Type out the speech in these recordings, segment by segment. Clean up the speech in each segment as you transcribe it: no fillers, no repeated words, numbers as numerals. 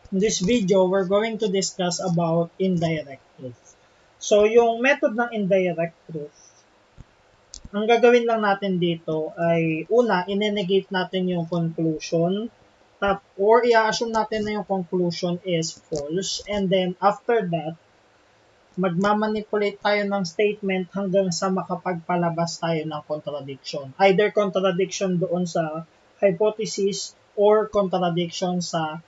In this video, we're going to discuss about indirect proof. So, yung method ng indirect proof, ang gagawin lang natin dito ay una, inenegate natin yung conclusion or i-assume natin na yung conclusion is false, and then after that, magmamanipulate tayo ng statement hanggang sa makapagpalabas tayo ng contradiction. Either contradiction doon sa hypothesis or contradiction sa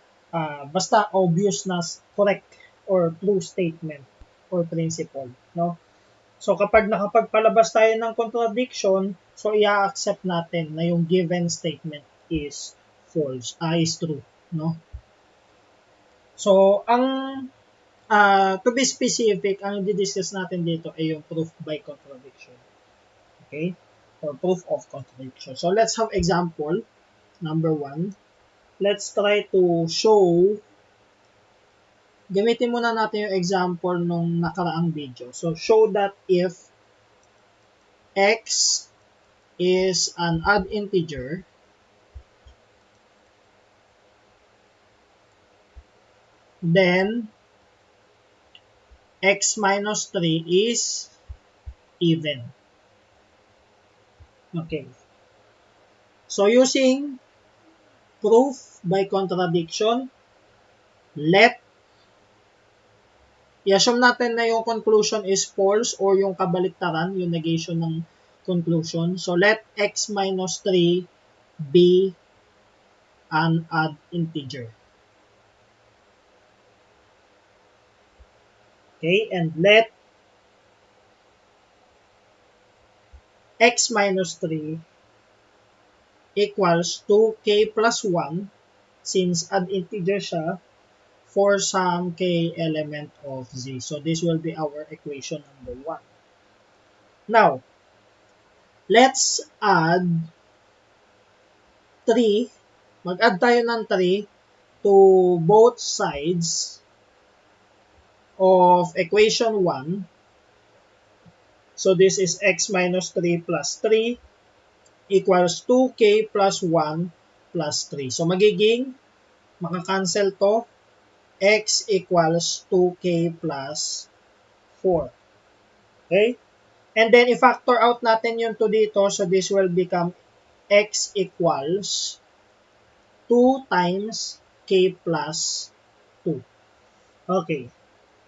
basta obvious na correct or true statement or principle. No? So kapag nakapagpalabas tayo ng contradiction, so i-accept natin na yung given statement is false, is true. No? So ang to be specific, ang i-discuss natin dito ay yung proof by contradiction. Okay? Or proof of contradiction. So let's have example. Number 1. Let's try to show, gamitin muna natin yung example nung nakaraang video. So show that if x is an odd integer, then x minus 3 is even. Okay. So using proof by contradiction, i-assume natin na yung conclusion is false or yung kabaliktaran, yung negation ng conclusion. So let x minus 3 be an odd integer. Okay, and let x minus 3 equals to k plus 1 since odd integer siya for some k element of z. So this will be our equation number 1. Now, let's add 3. Mag-add tayo ng 3 to both sides of equation 1. So this is x minus 3 plus 3 equals 2k plus 1 plus 3. So magiging, makakancel to, x equals 2k plus 4. Okay? And then, i-factor out natin yung 2 dito. So this will become x equals 2 times k plus 2. Okay.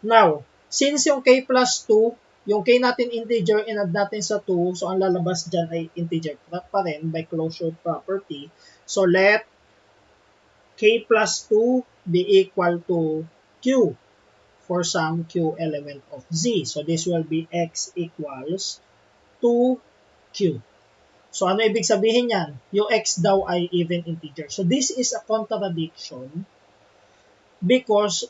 Now, since yung k plus 2, yung k natin integer, in-add natin sa 2, so ang lalabas dyan ay integer pa rin by closure property. So let k plus 2 be equal to q for some q element of z. So this will be x equals 2q. So ano ibig sabihin yan? Yung x daw ay even integer. So this is a contradiction because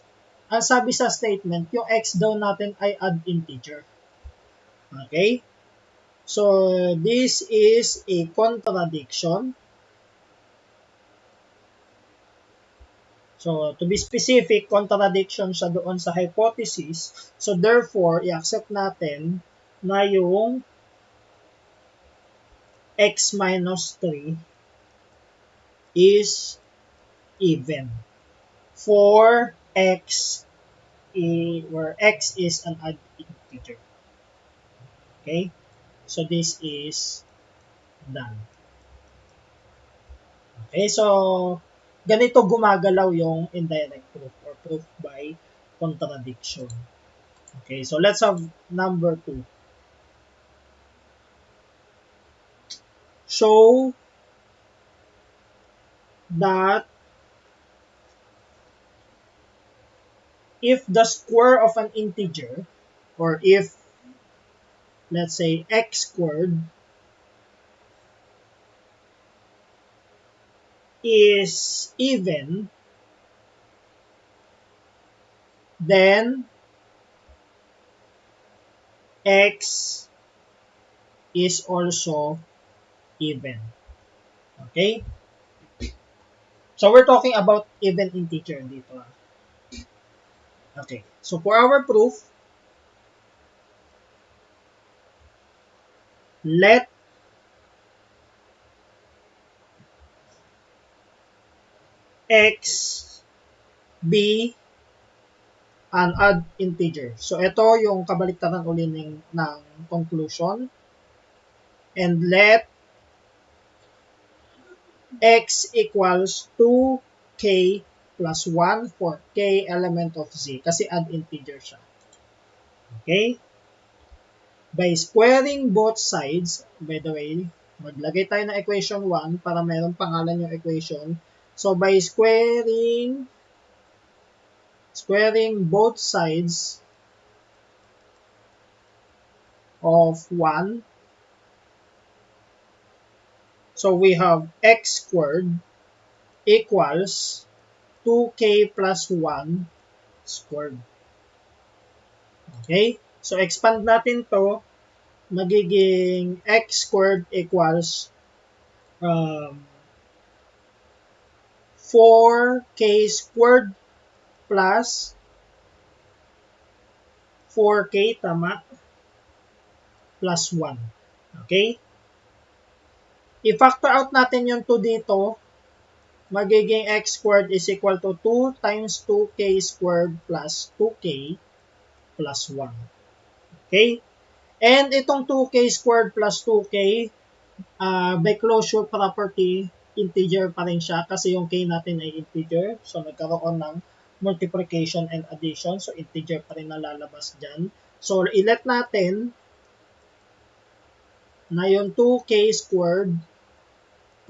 ang sabi sa statement, yung x daw natin ay odd integer. Okay? So, this is a contradiction. So, to be specific, contradiction siya doon sa hypothesis. So, therefore, i-accept natin na yung x minus 3 is even for x where x is an odd integer. Okay? So, this is done. Okay, so ganito gumagalaw yung indirect proof or proof by contradiction. Okay, so let's have number 2. Show that if the square of an integer, or if, let's say, x squared is even, then x is also even. Okay? So we're talking about even integer dito. Okay. So for our proof, let x be an odd integer. So, ito yung kabaliktaran uli ng conclusion. And let x equals 2k plus 1 for k element of z. Kasi odd integer siya. Okay? By squaring both sides, by the way, maglagay tayo ng equation 1 para mayroong pangalan yung equation. So, by squaring both sides of 1, so we have x squared equals 2k plus 1 squared. Okay? So, expand natin to, magiging x squared equals 4k squared plus 4k, tama, plus 1. Okay? I-factor out natin yung 2 dito, magiging x squared is equal to 2 times 2k squared plus 2k plus 1. Okay? And itong 2k squared plus 2k, by closure property, integer pa rin siya kasi yung k natin ay integer. So, nagkaroon ng multiplication and addition. So, integer pa rin nalalabas dyan. So, i-let natin na yung 2k squared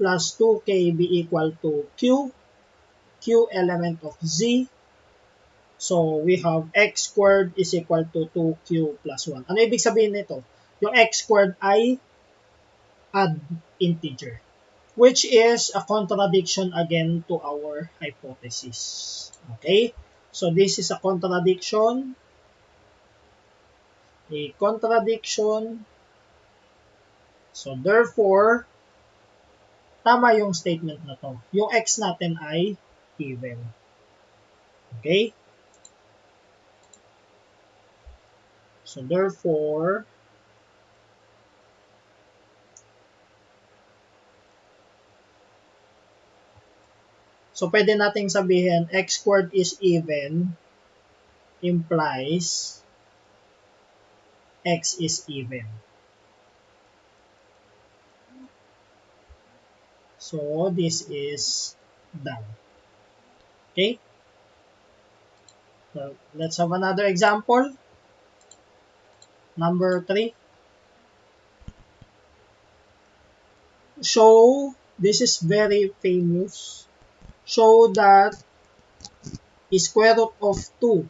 plus 2k be equal to q element of z. So, we have x squared is equal to 2q plus 1. Ano ibig sabihin nito? Yung x squared ay odd integer, which is a contradiction again to our hypothesis. Okay? So, this is a contradiction. A contradiction. So, therefore, tama yung statement na to. Yung x natin ay even. Okay? So, therefore, so pwede nating sabihin x squared is even implies x is even. So, this is done. Okay? So, let's have another example. Number 3. Show, this is very famous. Show that square root of 2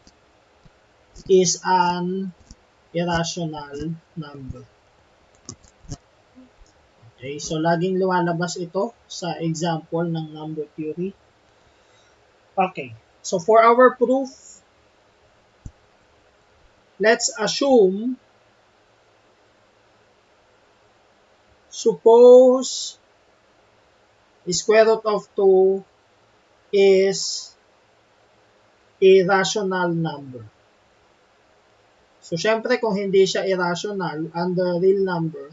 is an irrational number. Okay, so laging lumalabas ito sa example ng number theory. Okay, so for our proof, let's assume, suppose square root of 2 is a rational number. So, syempre, kung hindi siya irrational, under real number,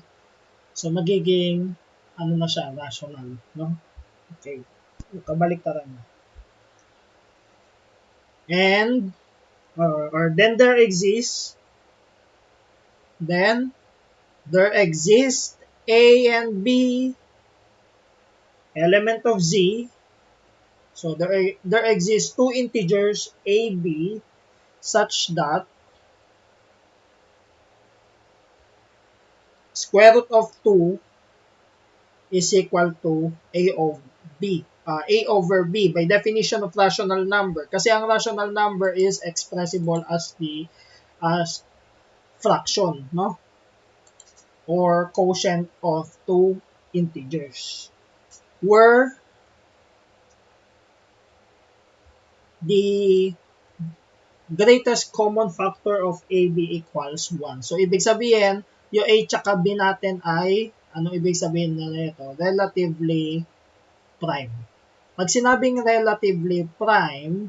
so magiging, ano na siya, rational, no? Okay. Kabaliktaran na. And, or then there exists A and B element of Z. So, there exists two integers, A, B, such that square root of 2 is equal to A of B. A over B by definition of rational number. Kasi ang rational number is expressible as fraction, no? Or quotient of two integers. Where the greatest common factor of AB equals 1. So, ibig sabihin, yung A tsaka B natin ay, ano ibig sabihin na ito? Relatively prime. Pag sinabing relatively prime,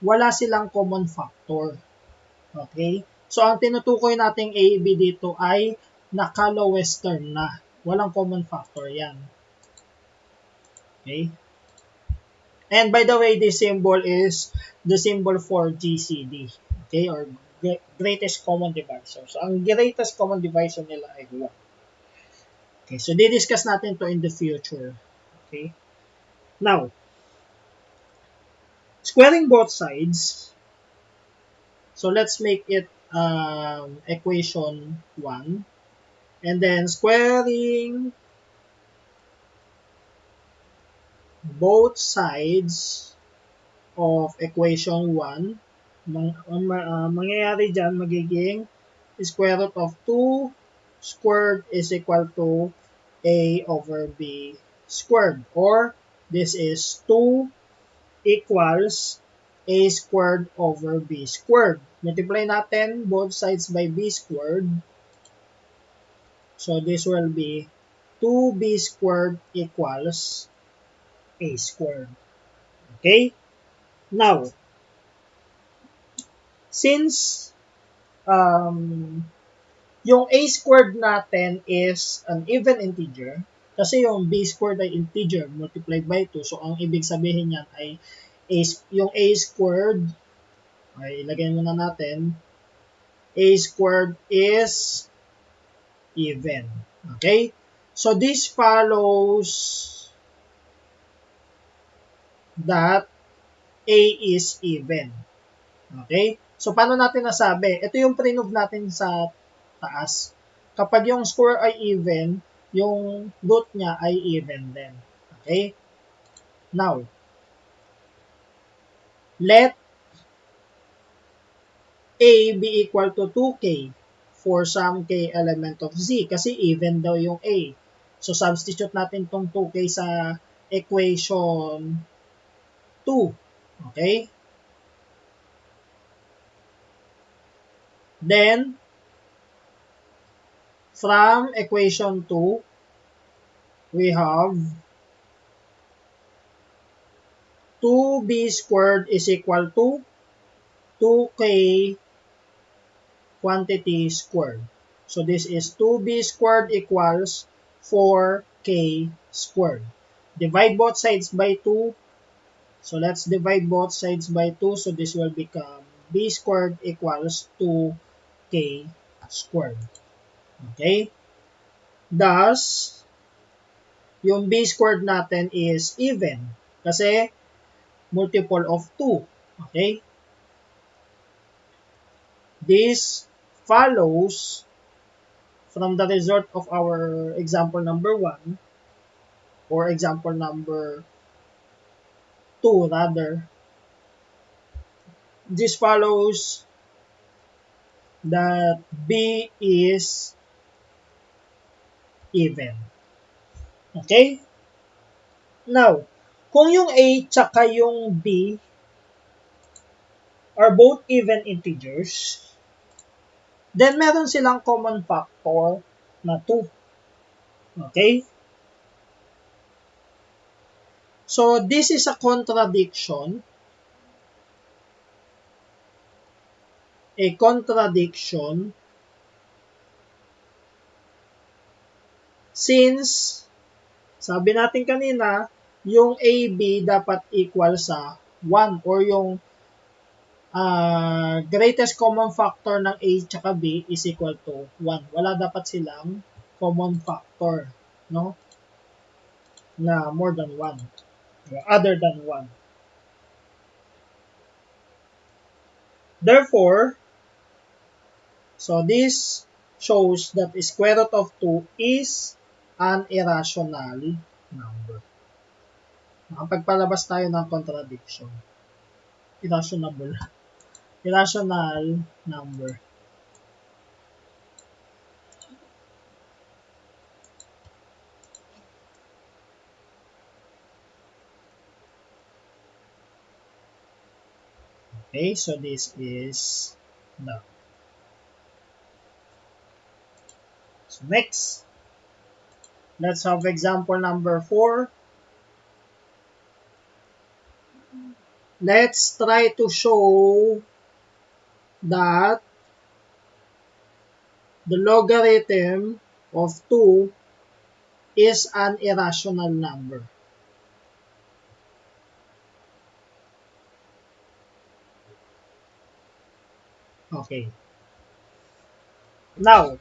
wala silang common factor. Okay? So, ang tinutukoy nating A, B dito ay naka-lowest term na. Walang common factor yan. Okay? And by the way, this symbol is the symbol for GCD. Okay, or greatest common divisor. So, ang greatest common divisor nila ay 1. Okay, so di-discuss natin to in the future. Okay. Now, squaring both sides. So, let's make it equation 1. And then, squaring both sides of equation 1, mangyayari dyan, magiging square root of 2 squared is equal to a over b squared, or this is 2 equals a squared over b squared. Multiply natin both sides by b squared. So this will be 2b squared equals a squared. Okay? Now, since yung a squared natin is an even integer, kasi yung b squared ay integer multiplied by 2, so ang ibig sabihin niyan ay yung a squared, ay ilagay muna natin, a squared is even. Okay? So this follows that a is even. Okay? So, paano natin nasabi? Ito yung pre-prove natin sa taas. Kapag yung square ay even, yung root niya ay even din. Okay? Now, let a be equal to 2k for some k element of z. Kasi even daw yung a. So, substitute natin tong 2k sa equation 2. Okay? Then, from equation 2, we have 2b squared is equal to 2k quantity squared. So this is 2b squared equals 4k squared. Divide both sides by 2. So let's divide both sides by 2. So this will become b squared equals 2k squared. Okay? Thus, yung b squared natin is even. Kasi multiple of 2. Okay? This follows from the result of our example number 1 or example number 2 rather. This follows that B is even. Okay? Now, kung yung A tsaka yung B are both even integers, then meron silang common factor na 2. Okay? So, this is a contradiction. A contradiction since, sabi natin kanina, yung AB dapat equal sa 1 or yung greatest common factor ng A tsaka B is equal to 1. Wala dapat silang common factor, no? Na more than 1. Other than 1. Therefore, so this shows that square root of 2 is an irrational number. Nakapagpalabas tayo ng contradiction. Irrational number. Okay, so this is done. So next, let's have example number 4. Let's try to show that the logarithm of 2 is an irrational number. Okay. Now,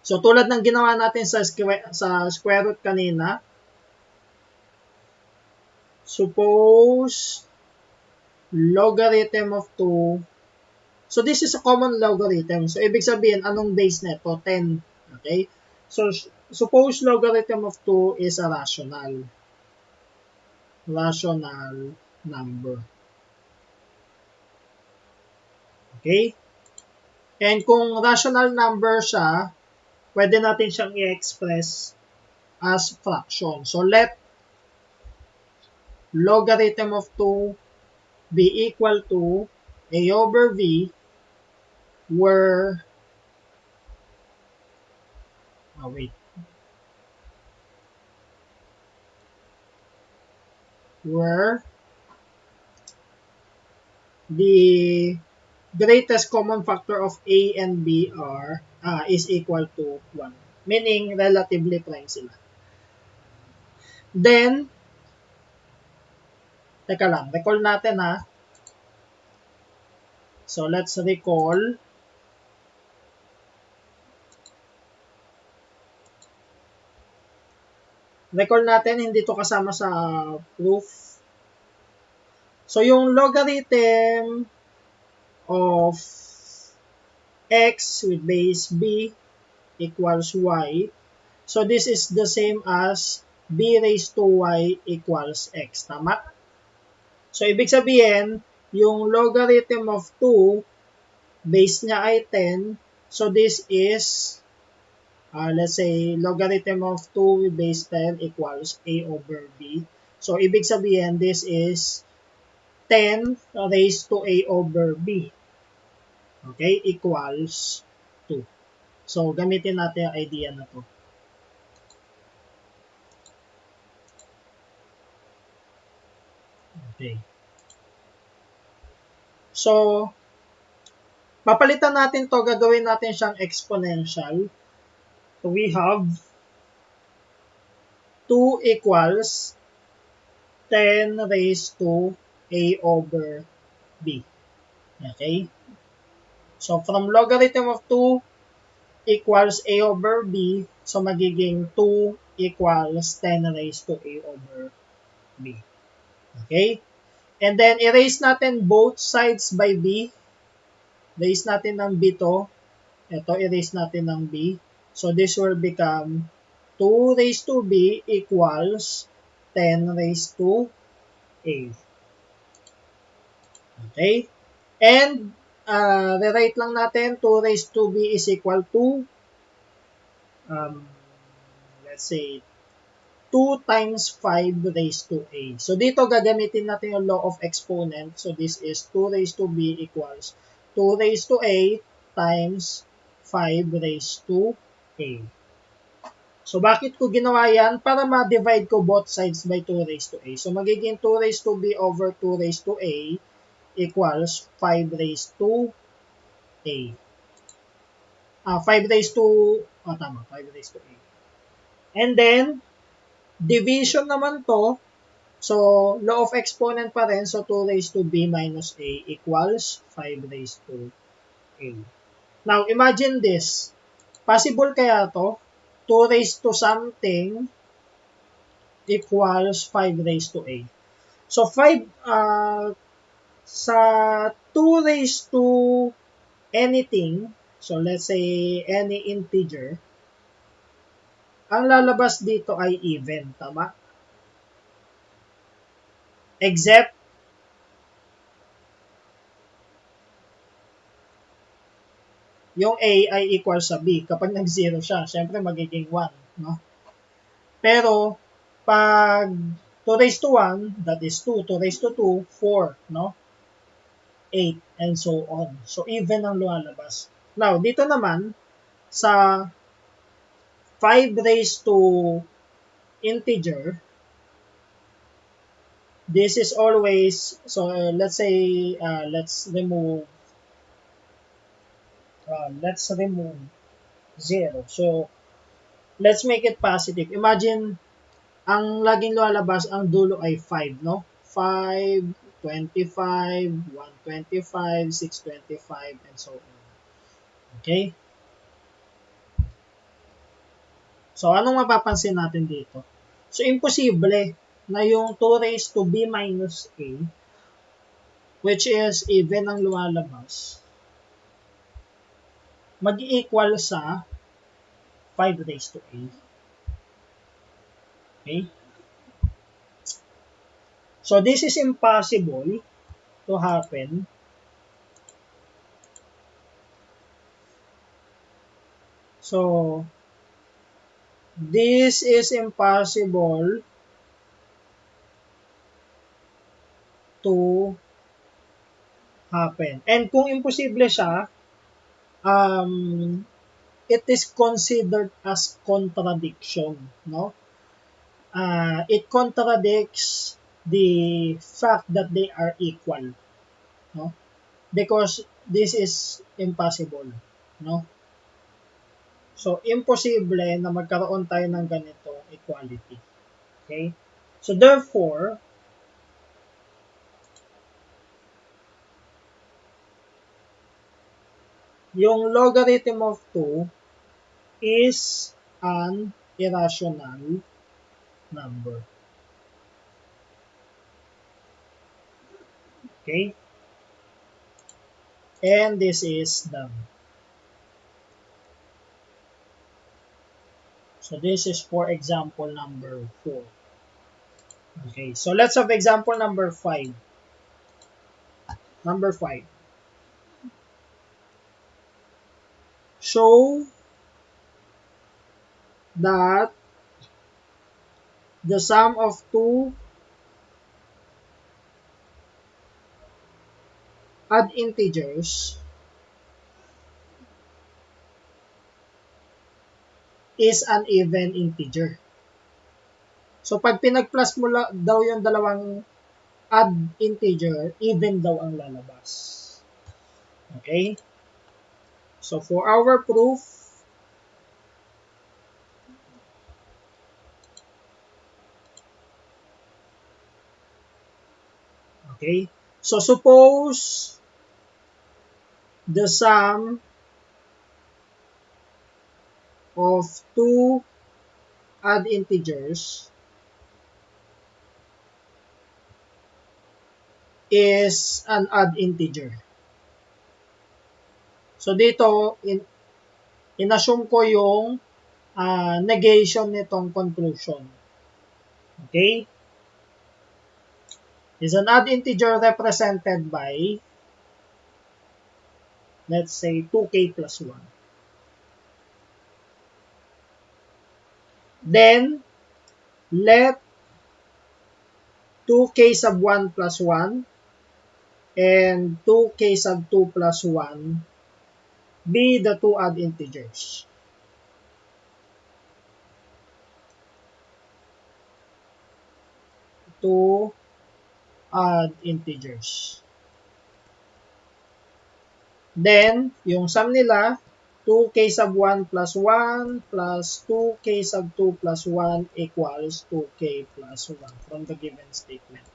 so tulad ng ginawa natin sa square root kanina, suppose logarithm of 2. So this is a common logarithm. So ibig sabihin, anong base nito? 10. Okay? So suppose logarithm of 2 is a rational number. Okay? And kung rational number siya, pwede natin siyang i-express as fraction. So let logarithm of 2 be equal to a over v where where the greatest common factor of a and b is equal to 1. Meaning, relatively prime sila. Then, teka lang, recall natin ha. So, let's recall. Recall natin, hindi to kasama sa proof. So, yung logarithm of x with base b equals y. So, this is the same as b raised to y equals x. Tama? So, ibig sabihin, yung logarithm of 2, base niya ay 10. So, this is, let's say, logarithm of 2 with base 10 equals a over b. So, ibig sabihin, this is 10 raised to a over b. Okay? Equals 2. So, gamitin natin yung idea na to. Okay. So, papalitan natin to, gagawin natin siyang exponential. So, we have 2 equals 10 raised to a over b. Okay? So, from logarithm of 2 equals a over b, so magiging 2 equals 10 raised to a over b. Okay? And then, erase natin both sides by b. Erase natin ng b to. Ito, erase natin ng b. So, this will become 2 raised to b equals 10 raised to a. Okay? And, rewrite lang natin, 2 raised to b is equal to, let's say, 2 times 5 raised to a. So, dito gagamitin natin yung law of exponent. So, this is 2 raised to b equals 2 raised to a times 5 raised to a. So, bakit ko ginawa yan? Para ma-divide ko both sides by 2 raised to a. So, magiging 2 raised to b over 2 raised to a equals 5 raised to a. 5 raised to, tama, 5 raised to a. And then, division naman to, so law of exponent pa rin, so 2 raised to b minus a equals 5 raised to a. Now, imagine this. Possible kaya to? 2 raised to something equals 5 raised to a. So, 5, sa 2 raised to anything, so let's say any integer, ang lalabas dito ay even, tama? Except yung a ay equal sa b. Kapag nag-0 siya, syempre magiging 1, no? Pero, pag 2 raised to 1, that is 2. 2 raised to 2, 4, no? 8, and so on. So, even ang lumalabas. Now, dito naman, sa 5 raised to integer, this is always, so let's say, let's remove 0. So, let's make it positive. Imagine, ang laging lumalabas, ang dulo ay 5, no? 5 25, 125, 625, and so on. Okay? So, anong mapapansin natin dito? So, imposible na yung 2 raised to b minus a, which is even ang lumalabas, mag-equal sa 5 raised to a. Okay? So, this is impossible to happen. So, this is impossible to happen. And kung imposible siya, it is considered as contradiction, no? It contradicts the fact that they are equal, no? Because this is impossible, no? So, imposible na magkaroon tayo ng ganito equality. Okay? So, therefore, yung logarithm of 2 is an irrational number. Okay? And this is done. So this is for example number 4. Okay, so let's have example number 5. Number 5. Show that the sum of two odd integers is an even integer. So pag pinag-plus mo daw yung dalawang odd integer, even daw ang lalabas. Okay? So for our proof, okay? So suppose the sum of two odd integers is an odd integer. So dito, inassume ko yung negation nitong conclusion. Okay? Is an odd integer represented by, let's say, 2k plus 1. Then, let 2k sub 1 plus 1 and 2k sub 2 plus 1 be the two odd integers. Two odd integers. Then, yung sum nila, 2k sub 1 plus 1 plus 2k sub 2 plus 1 equals 2k plus 1 from the given statement.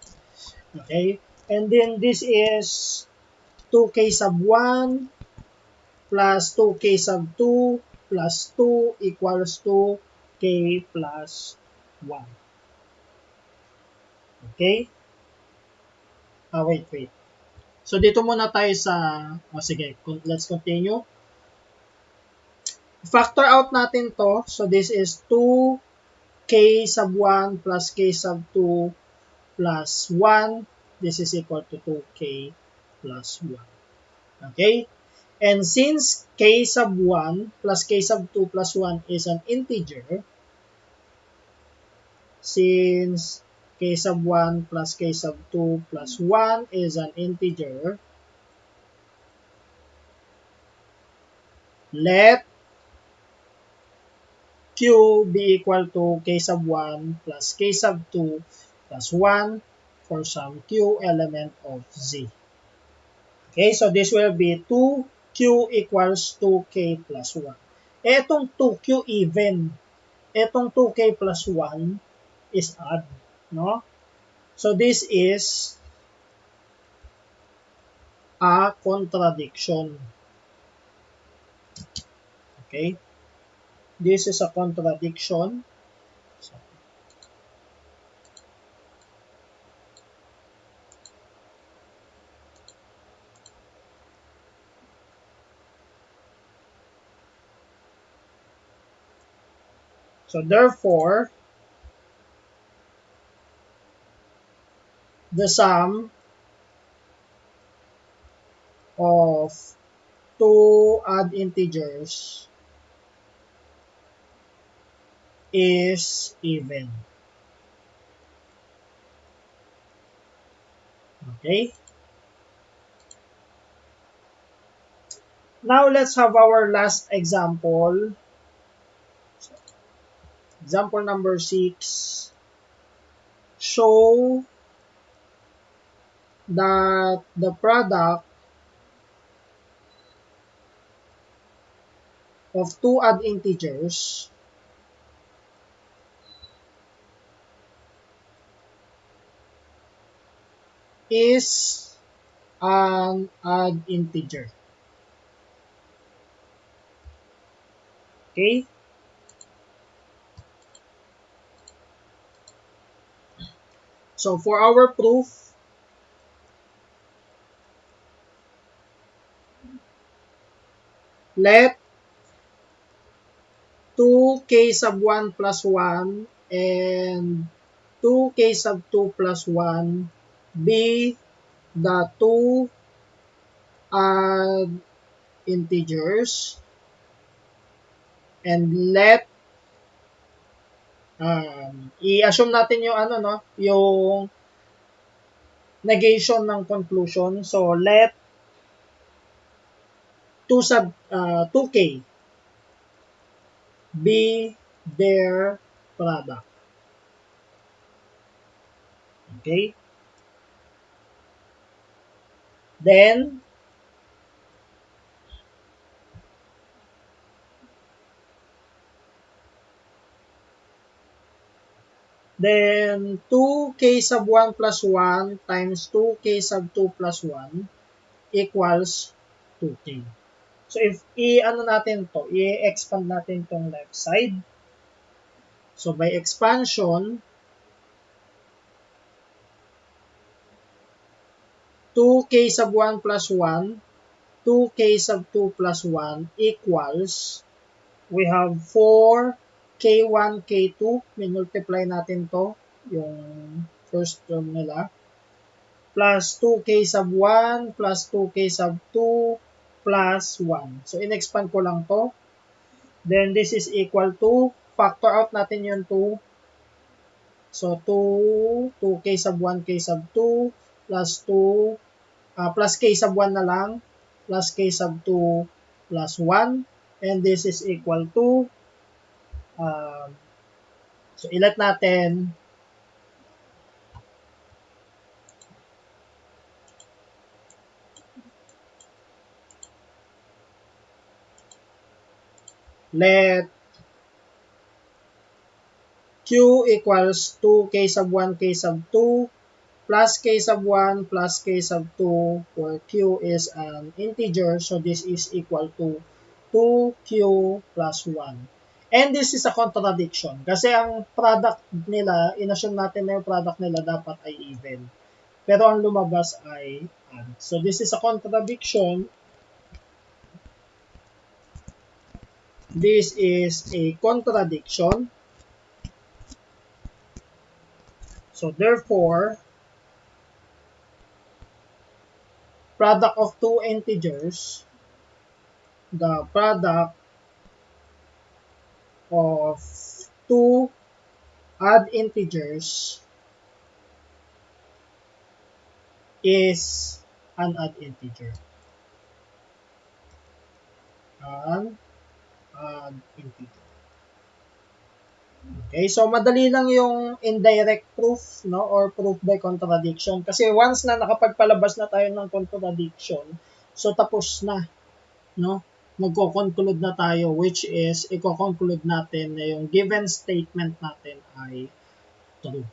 Okay? And then this is 2k sub 1 plus 2k sub 2 plus 2 equals 2k plus 1. Okay? Wait. So, dito muna tayo sa, sige, let's continue. Factor out natin to. So, this is 2k sub 1 plus k sub 2 plus 1. This is equal to 2k plus 1. Okay? And since k sub 1 plus k sub 2 plus 1 is an integer, since k sub 1 plus k sub 2 plus 1 is an integer, let Q be equal to k sub 1 plus k sub 2 plus 1 for some Q element of Z. Okay, so this will be 2Q equals 2K plus 1. Etong 2Q even, etong 2K plus 1 is odd, no? So this is a contradiction. Okay? This is a contradiction. So therefore, the sum of two odd integers is even. Okay? Now let's have our last example. Example number 6. Show that the product of two odd integers is an odd integer. Okay? So for our proof, let 2k sub 1 plus 1 and 2k sub 2 plus 1 be the two odd integers, and let i-assume natin yung ano no, yung negation ng conclusion. So let 2k be their product. Okay? Then 2k sub 1 plus 1 times 2k sub 2 plus 1 equals 2k. So if i-expand natin tong left side. So by expansion, 2k sub 1 plus 1, 2k sub 2 plus 1 equals, we have 4k1, k2, minultiply natin to, yung first term nila, plus 2k sub 1 plus 2k sub 2 plus 1. So in-expand ko lang to. Then this is equal to, factor out natin yung 2. So 2k sub 1, k sub 2 plus 2, plus k sub 1 na lang, plus k sub 2 plus 1. And this is equal to, so ilat natin, let q equals 2k sub 1, k sub 2 plus k sub 1 plus k sub 2, where q is an integer, so this is equal to 2q plus 1. And this is a contradiction kasi ang product nila, inassume natin na yung product nila dapat ay even. Pero ang lumabas ay odd. So this is a contradiction. This is a contradiction. So therefore, product of two integers, the product of two odd integers is an odd integer. An odd integer. Okay, so madali lang yung indirect proof, no, or proof by contradiction. Kasi once na nakapagpalabas na tayo ng contradiction, so tapos na, no? Magko-conclude na tayo, which is, i-conclude natin na yung given statement natin ay true.